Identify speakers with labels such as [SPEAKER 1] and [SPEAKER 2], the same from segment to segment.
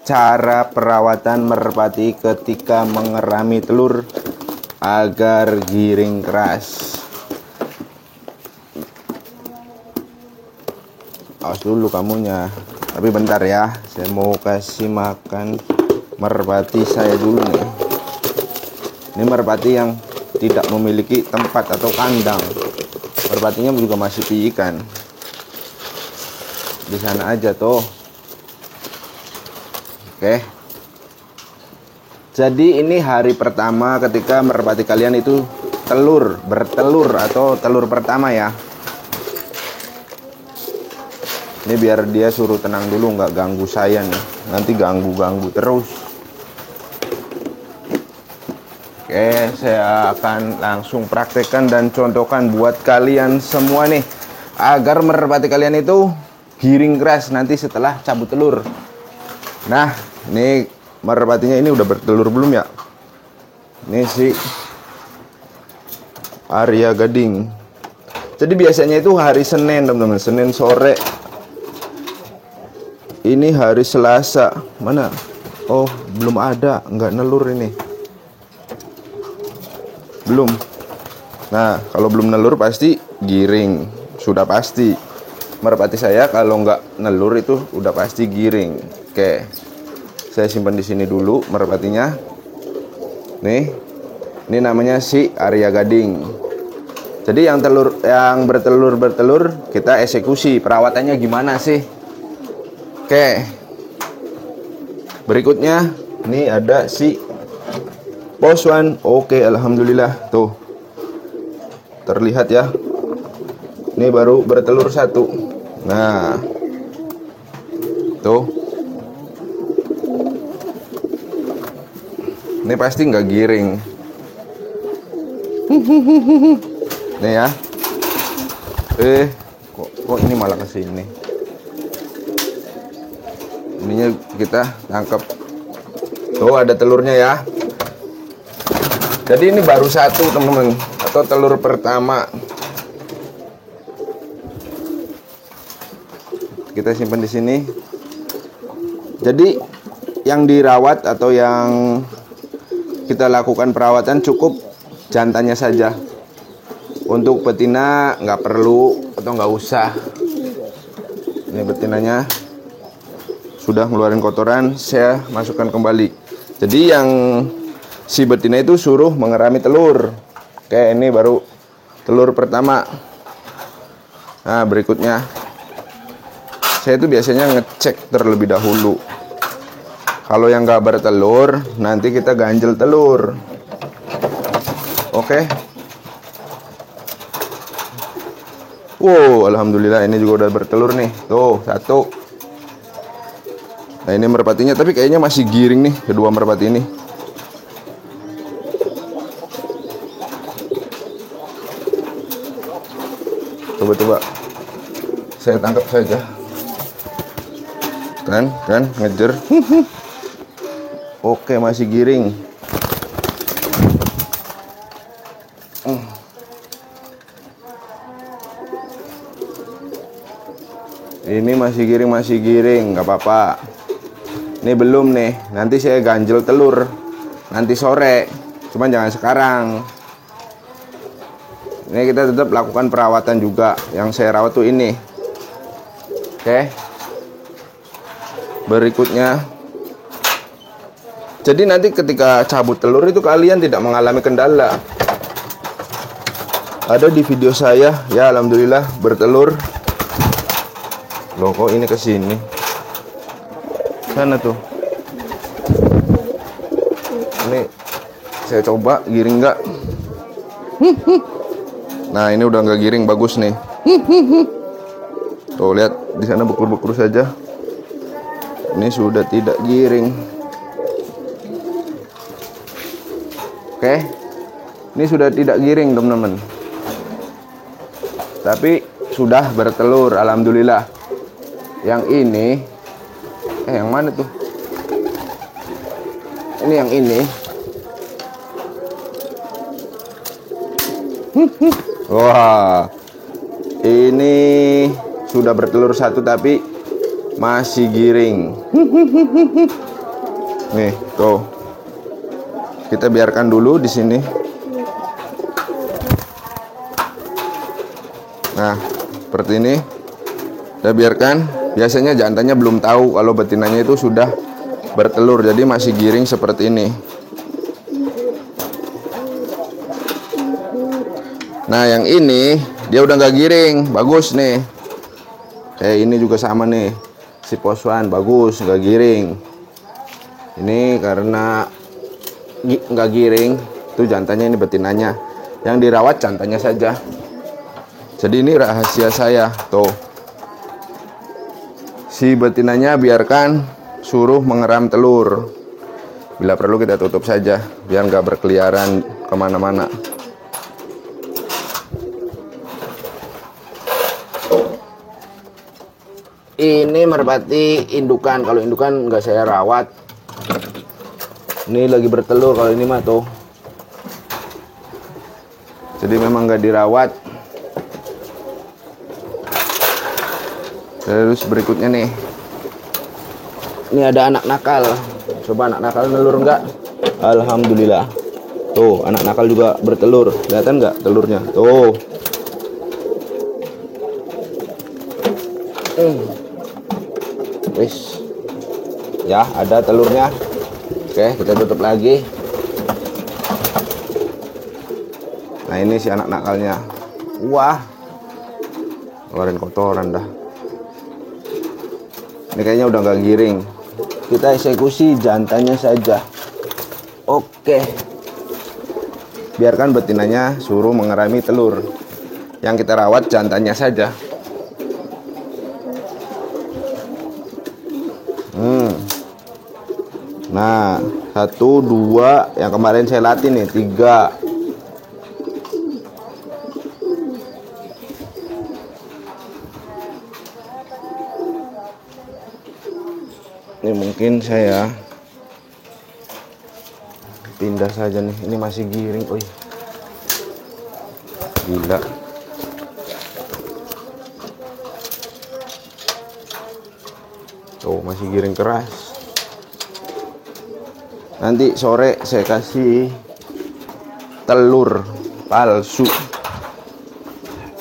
[SPEAKER 1] cara perawatan merpati ketika mengerami telur agar giring keras. Awas dulu kamunya. Tapi bentar ya, saya mau kasih makan merpati saya dulu nih. Ini merpati yang tidak memiliki tempat atau kandang. Merpatinya juga masih piikan. Di sana aja tuh. Oke. Jadi ini hari pertama ketika merpati kalian itu bertelur atau telur pertama ya. Ini biar dia suruh tenang dulu, nggak ganggu saya nih. Nanti ganggu terus. Oke, saya akan langsung praktekkan dan contohkan buat kalian semua nih, agar merpati kalian itu giring keras nanti setelah cabut telur. Nah, ini merpatinya ini udah bertelur belum ya? Ini si Arya Gading. Jadi biasanya itu hari Senin teman-teman, Senin sore. Ini hari Selasa. Mana? Oh, belum ada, nggak nelur ini. Belum. Nah, kalau belum nelur pasti giring, sudah pasti. Merpati saya kalau nggak nelur itu udah pasti giring. Oke, saya simpan di sini dulu merpatinya. Nih, ini namanya si Arya Gading. Jadi yang bertelur kita eksekusi. Perawatannya gimana sih? Oke, berikutnya ini ada si Poswan. Oke, alhamdulillah tuh terlihat ya. Ini baru bertelur satu. Nah, tuh. Ini pasti nggak giring. Nih ya. Kok ini malah kesini. Ininya kita tangkap. Tuh ada telurnya ya. Jadi ini baru satu teman-teman, atau telur pertama. Kita simpan di sini. Jadi yang dirawat atau yang kita lakukan perawatan cukup jantannya saja. Untuk betina nggak perlu atau nggak usah. Ini betinanya sudah ngeluarin kotoran, saya masukkan kembali. Jadi yang si betina itu suruh mengerami telur. Oke, ini baru telur pertama. Nah, berikutnya saya itu biasanya ngecek terlebih dahulu. Kalau yang nggak bertelur, nanti kita ganjel telur. Oke. Wow, alhamdulillah ini juga udah bertelur nih. Tuh, satu. Nah, ini merpatinya, tapi kayaknya masih giring nih kedua merpati ini. Coba saya tangkap saja. Kan ngejer. Oke, masih giring. Ini masih giring, nggak apa-apa. Ini belum nih, nanti saya ganjel telur nanti sore, cuman jangan sekarang. Ini kita tetap lakukan perawatan juga. Yang saya rawat tuh ini. Oke. Berikutnya, jadi nanti ketika cabut telur itu kalian tidak mengalami kendala. Ada di video saya, ya alhamdulillah bertelur. Loh, kok ini kesini? Sana tuh. Ini saya coba giring nggak? Nah, ini udah nggak giring, bagus nih. Tuh lihat di sana bekur-bekur saja. Ini sudah tidak giring. Oke, ini sudah tidak giring teman-teman. Tapi sudah bertelur, alhamdulillah. Yang ini, yang mana tuh? Ini yang ini. Wah, ini sudah bertelur satu tapi masih giring. Nih, tuh. Kita biarkan dulu di sini. Nah, seperti ini. Kita biarkan. Biasanya jantannya belum tahu kalau betinanya itu sudah bertelur, jadi masih giring seperti ini. Nah, yang ini dia udah nggak giring, bagus nih. Ini juga sama nih, si Poswan bagus, nggak giring. Ini karena nggak giring, itu jantannya, ini betinanya. Yang dirawat jantannya saja. Jadi ini rahasia saya, tuh. Si betinanya biarkan suruh mengeram telur. Bila perlu kita tutup saja, biar nggak berkeliaran kemana-mana. Ini merpati indukan. Kalau indukan nggak saya rawat. Ini lagi bertelur kalau ini mah tuh. Jadi memang nggak dirawat. Terus berikutnya nih. Ini ada anak nakal. Coba anak nakal nelur nggak? Alhamdulillah. Tuh, anak nakal juga bertelur. Kelihatan nggak telurnya? Tuh. Wis. Ya, ada telurnya. Oke, kita tutup lagi. Nah, ini si anak nakalnya. Wah. Keluarin kotoran dah. Ini kayaknya udah nggak giring. Kita eksekusi jantannya saja. Oke. Biarkan betinanya suruh mengerami telur. Yang kita rawat jantannya saja. Nah, 1, 2, yang kemarin saya latih nih, 3. Ini mungkin saya pindah saja nih, ini masih giring. Oh iya. Gila. Tuh, masih giring keras. Nanti sore saya kasih telur palsu.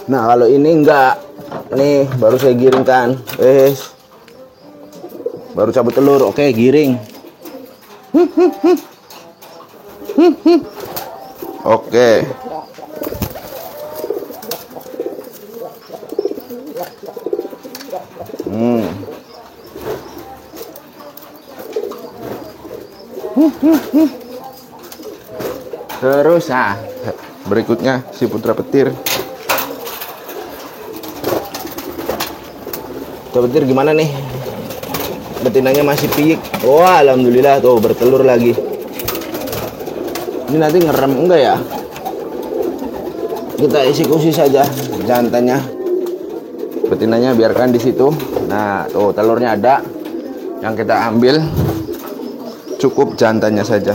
[SPEAKER 1] Nah, kalau ini enggak, nih baru saya giringkan. Baru cabut telur. Oke, giring. Oke. Terus berikutnya si putra petir. Putra petir gimana nih? Betinanya masih piyik. Wah, alhamdulillah tuh bertelur lagi. Ini nanti ngerem enggak ya? Kita eksekusi saja jantannya. Betinanya biarkan di situ. Nah, tuh telurnya ada. Yang kita ambil cukup jantannya saja.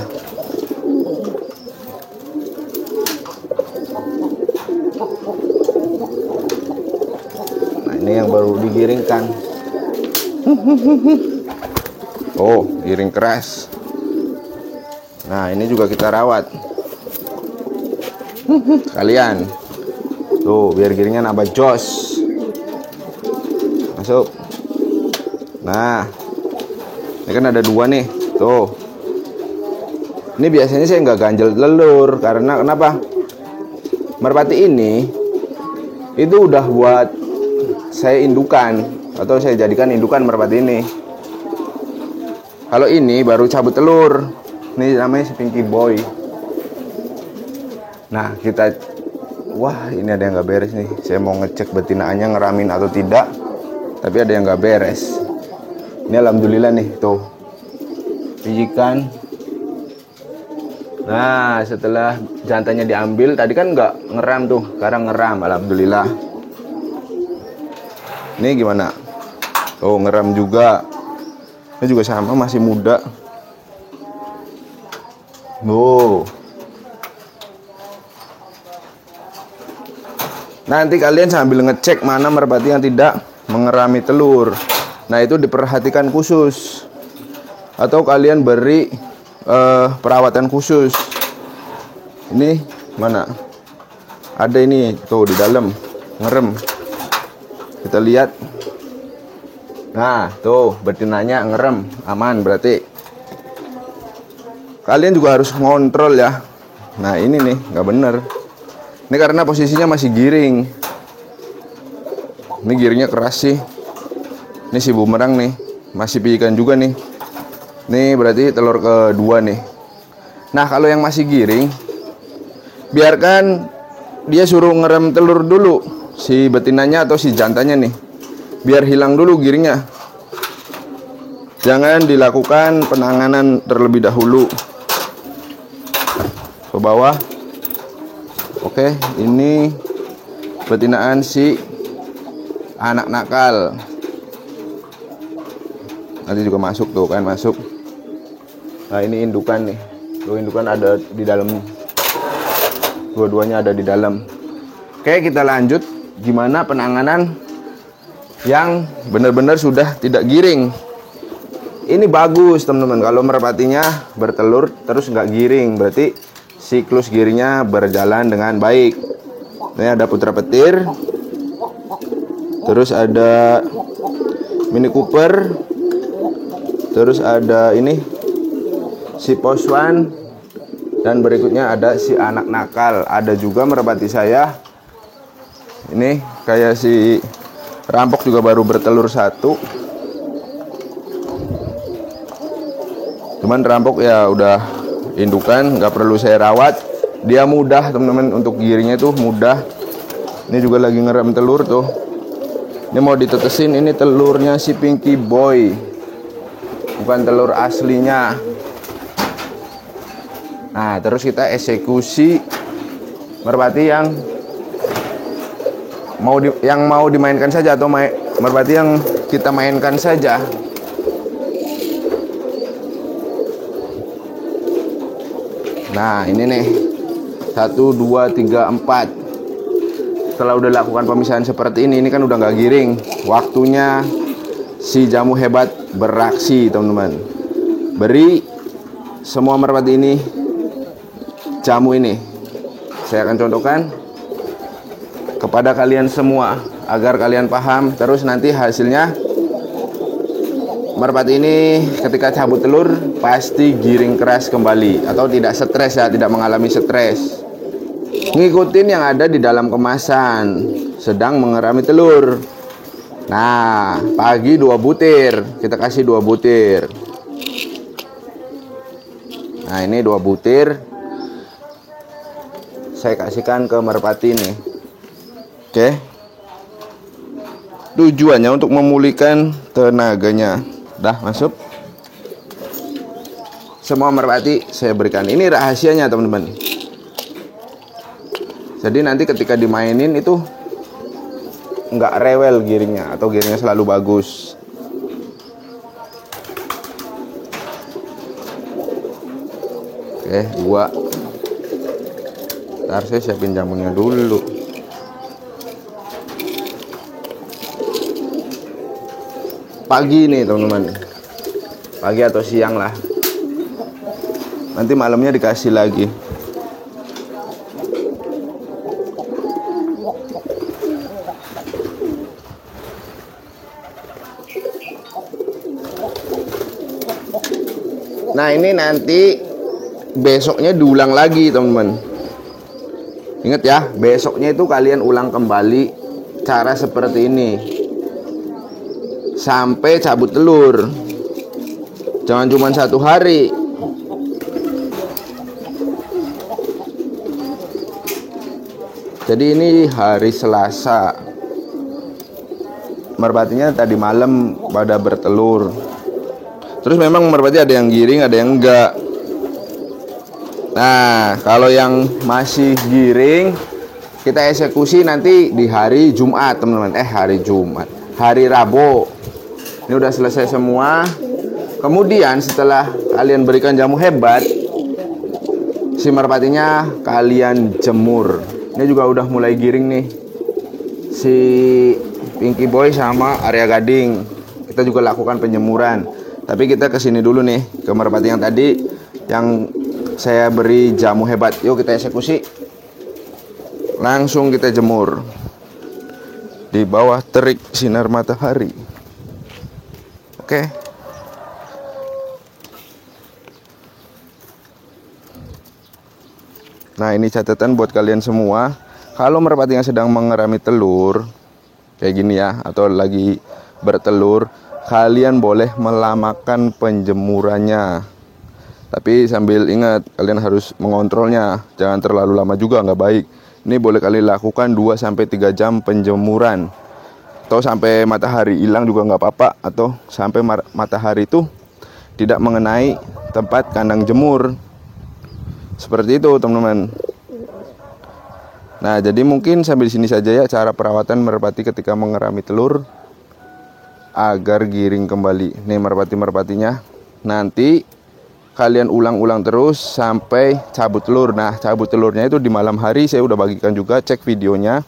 [SPEAKER 1] Nah, ini yang baru digiringkan. Oh, giring keras. Nah, ini juga kita rawat. Kalian. Tuh, biar giringnya nambah jos. Masuk. Nah, ini kan ada 2 nih. Tuh. Ini biasanya saya nggak ganjel telur. Karena kenapa? Merpati ini itu udah buat saya indukan. Atau saya jadikan indukan merpati ini. Kalau ini baru cabut telur. Ini namanya si Pinky Boy. Nah, kita... Wah, ini ada yang nggak beres nih. Saya mau ngecek betinaannya ngeramin atau tidak. Tapi ada yang nggak beres. Ini alhamdulillah nih. Tuh. Pijikan. Nah, setelah jantannya diambil, tadi kan nggak ngeram tuh, sekarang ngeram, alhamdulillah. Ini gimana? Oh, ngeram juga. Ini juga sama, masih muda. Oh. Nanti kalian sambil ngecek mana merpati yang tidak mengerami telur. Nah, itu diperhatikan khusus. atau kalian beri perawatan khusus. Ini mana? Ada ini tuh di dalam ngerem. Kita lihat. Nah, tuh betinanya ngerem, aman berarti. Kalian juga harus ngontrol ya. Nah, ini nih nggak bener. Ini karena posisinya masih giring. Ini giringnya keras sih. Ini si bumerang nih, masih pijikan juga nih. Nih berarti telur kedua nih. Nah, kalau yang masih giring, biarkan dia suruh ngerem telur dulu, si betinanya atau si jantannya nih, biar hilang dulu giringnya. Jangan dilakukan penanganan terlebih dahulu. Ke bawah. Oke, ini betinaan si anak nakal. Nanti juga masuk tuh kan, masuk. Nah, ini indukan nih. Tuh indukan ada di dalam. Dua-duanya ada di dalam. Oke, kita lanjut gimana penanganan yang benar-benar sudah tidak giring. Ini bagus teman-teman, kalau merpatinya bertelur terus nggak giring, berarti siklus giringnya berjalan dengan baik. Ini ada putra petir, terus ada Mini Cooper, terus ada ini si Poswan, dan berikutnya ada si anak nakal. Ada juga merpati saya ini kayak si rampok juga baru bertelur satu. Cuman rampok ya udah indukan, nggak perlu saya rawat. Dia mudah teman-teman, untuk giringnya tuh mudah. Ini juga lagi ngerem telur tuh. Ini mau ditetesin, ini telurnya si Pinky Boy, bukan telur aslinya. Nah, terus kita eksekusi merpati yang mau dimainkan saja, atau merpati yang kita mainkan saja. Nah, ini nih 1, 2, 3, 4. Setelah udah lakukan pemisahan seperti ini kan udah nggak giring. Waktunya si jamu hebat beraksi teman-teman. Beri semua merpati ini jamu ini. Saya akan contohkan kepada kalian semua agar kalian paham. Terus nanti hasilnya merpati ini ketika cabut telur pasti giring keras kembali, atau tidak stres ya, tidak mengalami stres. Ngikutin yang ada di dalam kemasan sedang mengerami telur. Nah, pagi 2 butir, kita kasih 2 butir. Nah, ini 2 butir saya kasihkan ke merpati nih. Oke. Tujuannya untuk memulihkan tenaganya. Dah masuk. Semua merpati saya berikan. Ini rahasianya teman-teman. Jadi nanti ketika dimainin itu nggak rewel giringnya, atau giringnya selalu bagus. Oke, 2. Ntar saya siapin jamunya dulu. Pagi nih teman-teman, pagi atau siang lah. Nanti malamnya dikasih lagi. Nah, ini nanti besoknya diulang lagi teman-teman. Ingat ya, besoknya itu kalian ulang kembali cara seperti ini sampai cabut telur. Jangan cuma 1 hari. Jadi ini hari Selasa. Merpatinya tadi malam pada bertelur. Terus memang merpati ada yang giring, ada yang enggak. Nah, kalau yang masih giring kita eksekusi nanti di hari Jumat teman-teman. Hari Rabu. Ini udah selesai semua. Kemudian setelah kalian berikan jamu hebat, si merpatinya kalian jemur. Ini juga udah mulai giring nih, si Pinky Boy sama Arya Gading. Kita juga lakukan penjemuran. Tapi kita kesini dulu nih, ke merpati yang tadi yang saya beri jamu hebat. Yuk kita eksekusi. Langsung kita jemur di bawah terik sinar matahari. Oke. Nah, ini catatan buat kalian semua. Kalau merpati yang sedang mengerami telur kayak gini ya, atau lagi bertelur, kalian boleh melamakan penjemurannya. Tapi sambil ingat, kalian harus mengontrolnya. Jangan terlalu lama juga, nggak baik. Ini boleh kalian lakukan 2-3 jam penjemuran. Atau sampai matahari hilang juga nggak apa-apa. Atau sampai matahari itu tidak mengenai tempat kandang jemur. Seperti itu teman-teman. Nah, jadi mungkin sampai di sini saja ya cara perawatan merpati ketika mengerami telur agar giring kembali. Nih merpati-merpatinya. Nanti kalian ulang-ulang terus sampai cabut telur. Nah, cabut telurnya itu di malam hari. Saya udah bagikan juga, cek videonya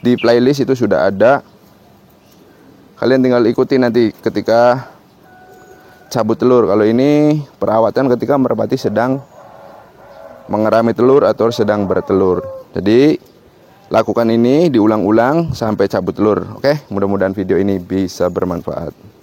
[SPEAKER 1] di playlist, itu sudah ada. Kalian tinggal ikuti nanti ketika cabut telur. Kalau ini perawatan ketika merpati sedang mengerami telur atau sedang bertelur. Jadi lakukan ini diulang-ulang sampai cabut telur. Oke, mudah-mudahan video ini bisa bermanfaat.